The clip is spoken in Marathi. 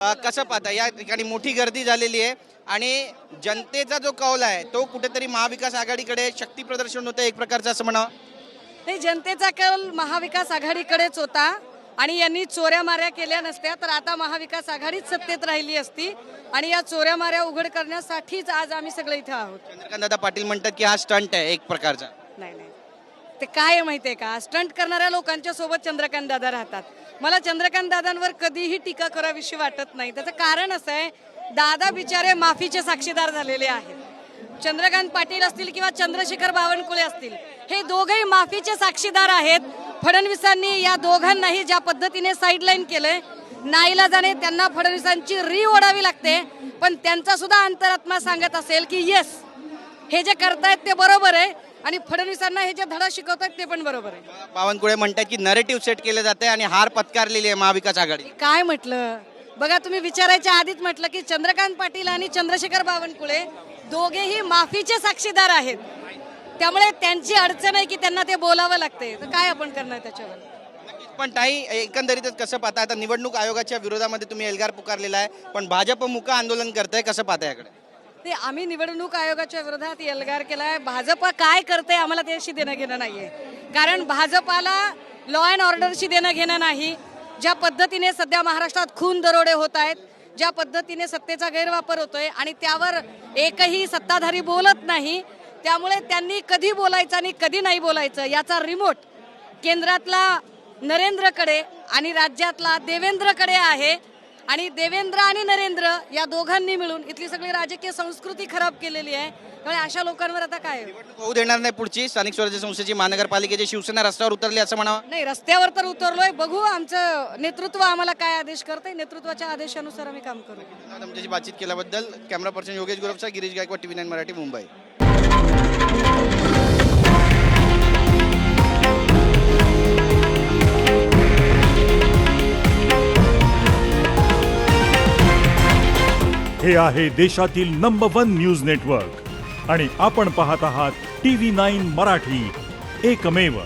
कसं पाहता या ठिकाणी मोठी गर्दी झालेली आहे आणि जनतेचा जो कौल आहे तो कुठेतरी महाविकास आघाडीकडे शक्ती प्रदर्शन होतं एक प्रकारचं असं म्हणावं. नाही, जनतेचा कल महाविकास आघाडीकडेच होता आणि यांनी चोऱ्या माऱ्या केल्या नसत्या तर आता महाविकास आघाडीच सत्तेत राहिली असती आणि या चोऱ्या माऱ्या उघड करण्यासाठीच आज आम्ही सगळे इथे आहोत. चंद्रकांतदादा पाटील म्हणतात की हा स्टंट आहे एक प्रकारचा. नाही नाही, ते काय आहे माहितीये का, स्टंट करणाऱ्या लोकांच्या सोबत चंद्रकांत दादा राहतात. मला चंद्रकांत दादांवर कधीही टीका करावीशी वाटत नाही. त्याचं कारण असं आहे, दादा बिचारे माफीचे साक्षीदार झालेले आहेत. चंद्रकांत पाटील असतील किंवा चंद्रशेखर बावनकुळे असतील, हे दोघेही माफीचे साक्षीदार आहेत. फडणवीसांनी या दोघांनाही ज्या पद्धतीने साईडलाईन केलंय, नाईलाजाने त्यांना फडणवीसांची री ओढावी लागते. पण त्यांचा सुद्धा अंतरात्मा सांगत असेल की येस, हे जे करतायत ते बरोबर आहे आणि फडणवीसांना हे जे धडा शिकवतायत ते पण बरोबर आहे. बावनकुळे म्हणतात की नरेटिव्ह सेट केले जाते आणि हार पत्कारलेली आहे महाविकास आघाडी. काय म्हटलं बघा, तुम्ही विचारायच्या आधीच म्हटलं की चंद्रकांत पाटील आणि चंद्रशेखर बावनकुळे दोघेही माफीचे साक्षीदार आहेत. त्यामुळे त्यांची अडचण आहे की त्यांना ते बोलावं लागते. तर काय आपण करणार त्याच्यावर. पण ताई, एकंदरीतच कसं पाहता, आता निवडणूक आयोगाच्या विरोधामध्ये तुम्ही एल्गार पुकारलेला आहे पण भाजप मुका आंदोलन करताय, कसं पाहता याकडे. ते आम्ही निवडणूक आयोगाच्या विरोधात एल्गार केलाय. भाजप काय करते आम्हाला त्याशी देणं घेणं नाहीये. कारण भाजपाला लॉ अँड ऑर्डरशी देणं घेणं नाही. ज्या पद्धतीने सध्या महाराष्ट्रात खून दरोडे होत आहेत, ज्या पद्धतीने सत्तेचा गैरवापर होतोय आणि त्यावर एकही सत्ताधारी बोलत नाही, त्यामुळे त्यांनी कधी बोलायचं आणि कधी नाही बोलायचं याचा रिमोट केंद्रातला नरेंद्रकडे आणि राज्यातला देवेंद्रकडे आहे. आणि देवेंद्र आणि नरेंद्र या दोघांनी मिळून इथली सगळी राजकीय संस्कृती खराब केलेली आहे. त्यामुळे अशा लोकांवर आता काय होऊ देणार नाही. पुढची स्थानिक स्वराज्य संस्थेची महानगरपालिकेची शिवसेना रस्त्यावर उतरली असं म्हणावं. नाही, रस्त्यावर तर उतरलोय, बघू आमचं नेतृत्व आम्हाला काय आदेश करतंय, नेतृत्वाच्या आदेशानुसार आम्ही काम करू. आमच्याशी बातचीत केल्याबद्दल कॅमेरा पर्सन योगेश गुरवचा, गिरीश गायकवाड, TV9 मराठी, मुंबई. हे आहे देशातील नंबर 1 न्यूज नेटवर्क आणि आपण पाहत आहात TV9 मराठी, एकमेव.